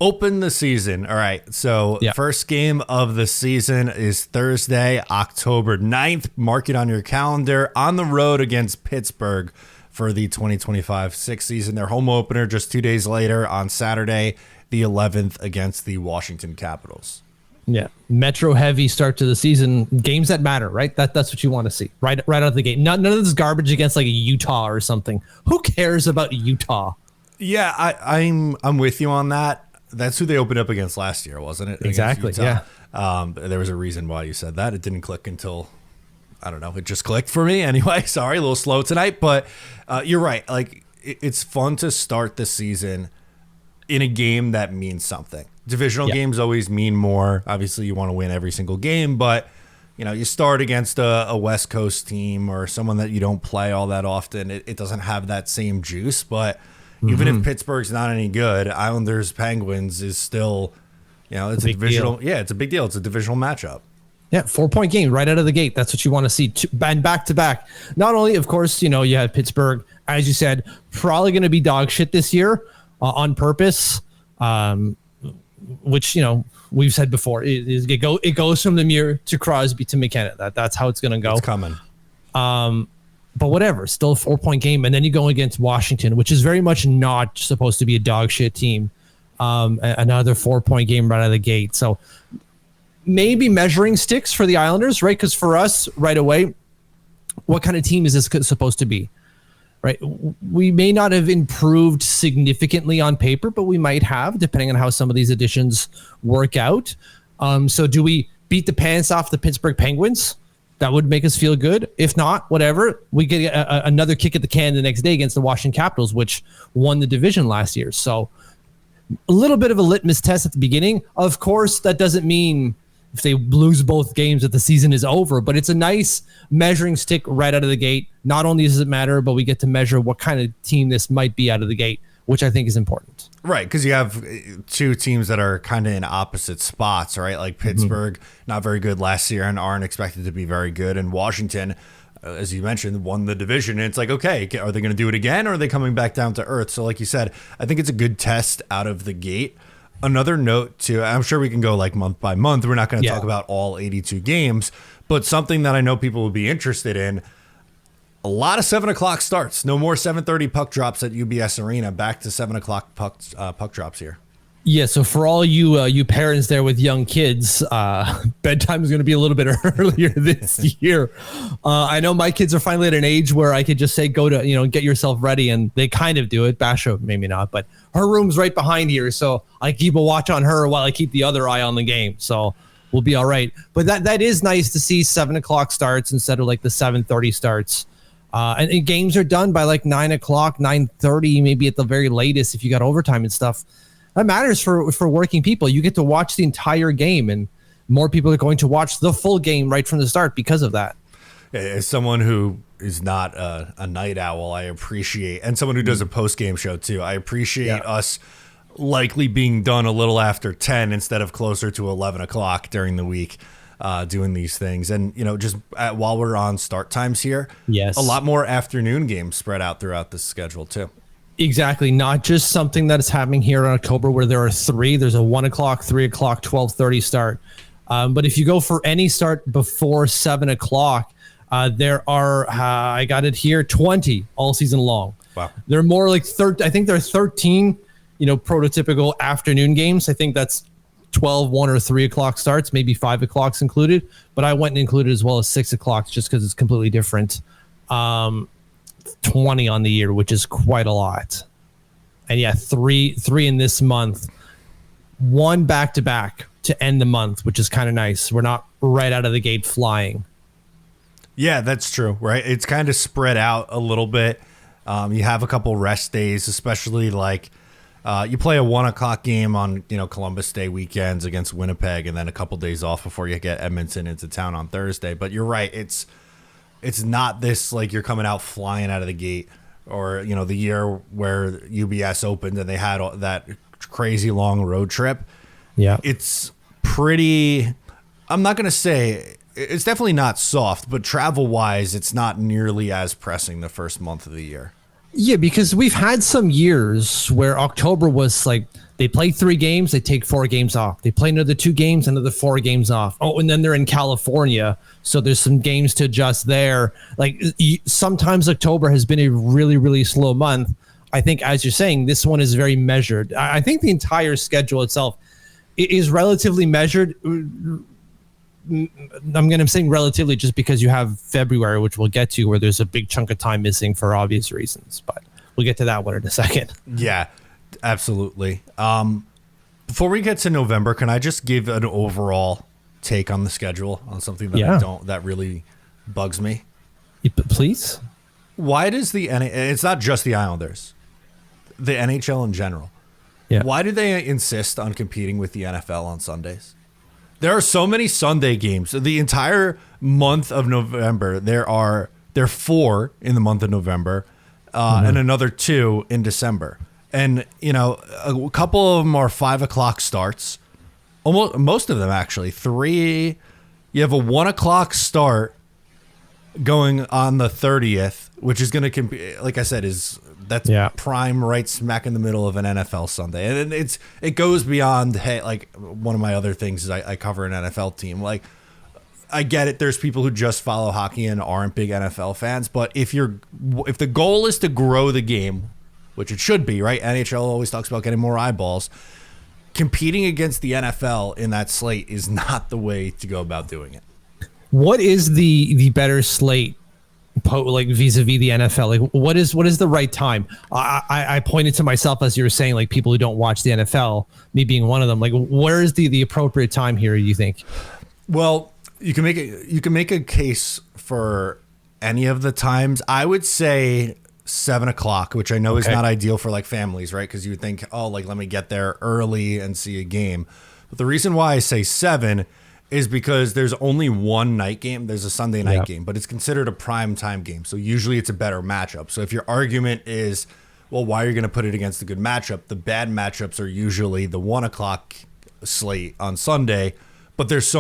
open the season. All right. So first game of the season is Thursday, October 9th. Mark it on your calendar, on the road against Pittsburgh for the 2025 sixth season. Their home opener just 2 days later on Saturday, the 11th, against the Washington Capitals. Yeah. Metro heavy start to the season. Games that matter, right? That's what you want to see right out of the gate. None of this garbage against like a Utah or something. Who cares about Utah? Yeah, I'm with you on that. That's who they opened up against last year, wasn't it? Exactly. Yeah. There was a reason why you said that. It didn't click until, I don't know, it just clicked for me anyway. Sorry, a little slow tonight, but you're right. Like, it's fun to start the season in a game that means something. Divisional games always mean more. Obviously, you want to win every single game, but you start against a West Coast team or someone that you don't play all that often. It doesn't have that same juice, but even if Pittsburgh's not any good, Islanders Penguins is still, it's a divisional. Yeah, it's a big deal. It's a divisional matchup. Yeah, 4-point game right out of the gate. That's what you want to see. And back to back. Not only, of course, you have Pittsburgh, as you said, probably going to be dog shit this year on purpose, which we've said before. It goes from Lemieux to Crosby to McKenna. That's how it's going to go. It's coming. But whatever, still a 4-point game. And then you go against Washington, which is very much not supposed to be a dog shit team. Another 4-point game right out of the gate. So maybe measuring sticks for the Islanders, right? Because for us right away, what kind of team is this supposed to be? Right? We may not have improved significantly on paper, but we might have, depending on how some of these additions work out. So do we beat the pants off the Pittsburgh Penguins? That would make us feel good. If not, whatever, we get another kick at the can the next day against the Washington Capitals, which won the division last year. So a little bit of a litmus test at the beginning. Of course, that doesn't mean if they lose both games that the season is over, but it's a nice measuring stick right out of the gate. Not only does it matter, but we get to measure what kind of team this might be out of the gate, which I think is important. Right, because you have two teams that are kind of in opposite spots, right? Like Pittsburgh, not very good last year and aren't expected to be very good. And Washington, as you mentioned, won the division. And it's like, okay, are they going to do it again, or are they coming back down to earth? So like you said, I think it's a good test out of the gate. Another note, too, I'm sure we can go like month by month. We're not going to talk about all 82 games, but something that I know people will be interested in, a lot of 7 o'clock starts. No more 7:30 puck drops at UBS Arena. Back to 7 o'clock puck drops here. Yeah, so for all you parents there with young kids, bedtime is going to be a little bit earlier this year. I know my kids are finally at an age where I could just say, go to, get yourself ready, and they kind of do it. Basha, maybe not, but her room's right behind here, so I keep a watch on her while I keep the other eye on the game. So we'll be all right. But that is nice to see 7 o'clock starts instead of like the 7:30 starts. And games are done by like 9 o'clock, 9:30, maybe at the very latest if you got overtime and stuff. That matters for working people. You get to watch the entire game, and more people are going to watch the full game right from the start because of that. As someone who is not a night owl, I appreciate, and someone who does a post-game show too, I appreciate us likely being done a little after 10 instead of closer to 11 o'clock during the week. Doing these things, and just while we're on start times here, a lot more afternoon games spread out throughout the schedule too. Exactly, not just something that is happening here in October where there are 3. There's a 1 o'clock, 3 o'clock, 12:30 start. But if you go for any start before 7 o'clock, there are I got it here 20 all season long. Wow, they're more like 13. I think there are 13, prototypical afternoon games. I think that's 12, 1 or 3 o'clock starts, maybe 5 o'clocks included, but I went and included as well as 6 o'clocks just because it's completely different. 20 on the year, which is quite a lot. And three in this month, 1 back-to-back to end the month, which is kind of nice. We're not right out of the gate flying. Yeah, that's true, right? It's kind of spread out a little bit. You have a couple rest days, especially like you play a 1 o'clock game on Columbus Day weekends against Winnipeg, and then a couple days off before you get Edmonton into town on Thursday. But you're right, it's not this like you're coming out flying out of the gate, or the year where UBS opened and they had that crazy long road trip. Yeah, it's pretty. I'm not gonna say it's definitely not soft, but travel wise, it's not nearly as pressing the first month of the year. Yeah, because we've had some years where October was like they play 3 games, they take 4 games off. They play another 2 games, another 4 games off. Oh, and then they're in California, so there's some games to adjust there. Like sometimes October has been a really, really slow month. I think, as you're saying, this one is very measured. I think the entire schedule itself is relatively measured. I'm going to say relatively just because you have February, which we'll get to, where there's a big chunk of time missing for obvious reasons. But we'll get to that one in a second. Yeah, absolutely. Before we get to November, can I just give an overall take on the schedule on something that that really bugs me? Please. Why does it's not just the Islanders, the NHL in general. Yeah. Why do they insist on competing with the NFL on Sundays? There are so many Sunday games. The entire month of November, there are 4 in the month of November, and another 2 in December. And a couple of them are 5:00 starts. Almost most of them actually. 3. You have a 1:00 start going on the 30th, which is going to compete. Like I said, that's prime right smack in the middle of an NFL Sunday. And it goes beyond, hey, like one of my other things is I cover an NFL team. Like I get it. There's people who just follow hockey and aren't big NFL fans. But if the goal is to grow the game, which it should be, right? NHL always talks about getting more eyeballs. Competing against the NFL in that slate is not the way to go about doing it. What is the better slate? Like vis-a-vis the NFL, like what is the right time? I pointed to myself as you were saying, like people who don't watch the NFL, me being one of them. Like, where is the appropriate time here? You think? Well, you can make a case for any of the times. I would say 7:00, which I know is not ideal for like families, right? Because you would think, oh, like let me get there early and see a game. But the reason why I say 7 is because there's only one night game. There's a Sunday night game, but it's considered a prime time game. So usually it's a better matchup. So if your argument is, well, why are you going to put it against a good matchup? The bad matchups are usually the 1:00 slate on Sunday, but there's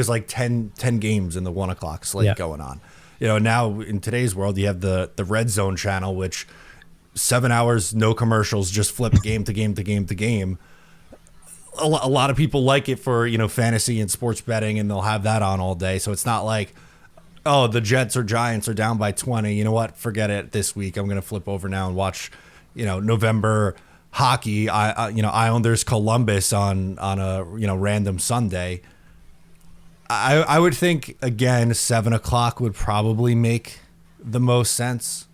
like 10 games in the 1:00 slate going on. Now in today's world, you have the Red Zone channel, which 7 hours, no commercials, just flip game to game to game to game. A lot of people like it for, fantasy and sports betting, and they'll have that on all day. So it's not like, oh, the Jets or Giants are down by 20. You know what? Forget it this week. I'm going to flip over now and watch, November hockey. Islanders Columbus on a, random Sunday. I would think, again, 7:00 would probably make the most sense.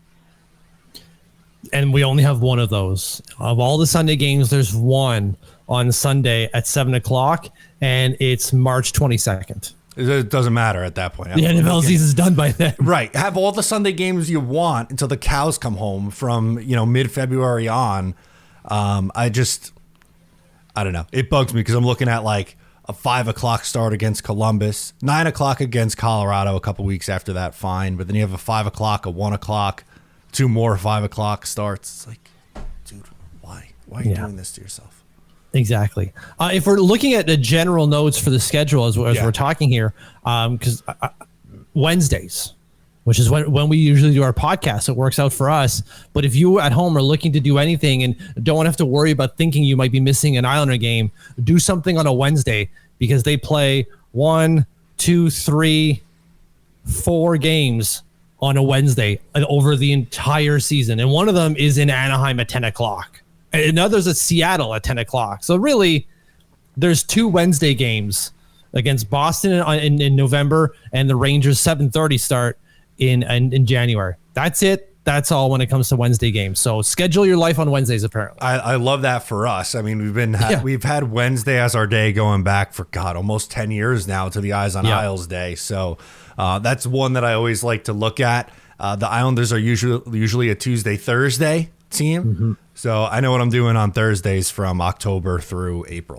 And we only have one of those. Of all the Sunday games, there's one on Sunday at 7:00, and it's March 22nd. It doesn't matter at that point. The NFL season's done by then. Right. Have all the Sunday games you want until the cows come home from, mid-February on. I don't know. It bugs me because I'm looking at like a 5:00 start against Columbus, 9:00 against Colorado a couple weeks after that, fine. But then you have a 5:00, a 1:00, 2 more 5:00 starts. It's like, dude, why? Why are you doing this to yourself? Exactly. If we're looking at the general notes for the schedule as we're talking here, because Wednesdays, which is when we usually do our podcast, it works out for us. But if you at home are looking to do anything and don't have to worry about thinking you might be missing an Islander game, do something on a Wednesday because they play 1, 2, 3, 4 games on a Wednesday over the entire season. And one of them is in Anaheim at 10:00. Another's at Seattle at 10:00. So really, there's 2 Wednesday games against Boston in November and the Rangers 7:30 start in January. That's it. That's all when it comes to Wednesday games. So schedule your life on Wednesdays, apparently. I love that for us. I mean, we've had Wednesday as our day going back for, God, almost 10 years now to the Eyes on Isles Day. So that's one that I always like to look at. The Islanders are usually a Tuesday, Thursday team. Mm-hmm. So I know what I'm doing on Thursdays from October through April.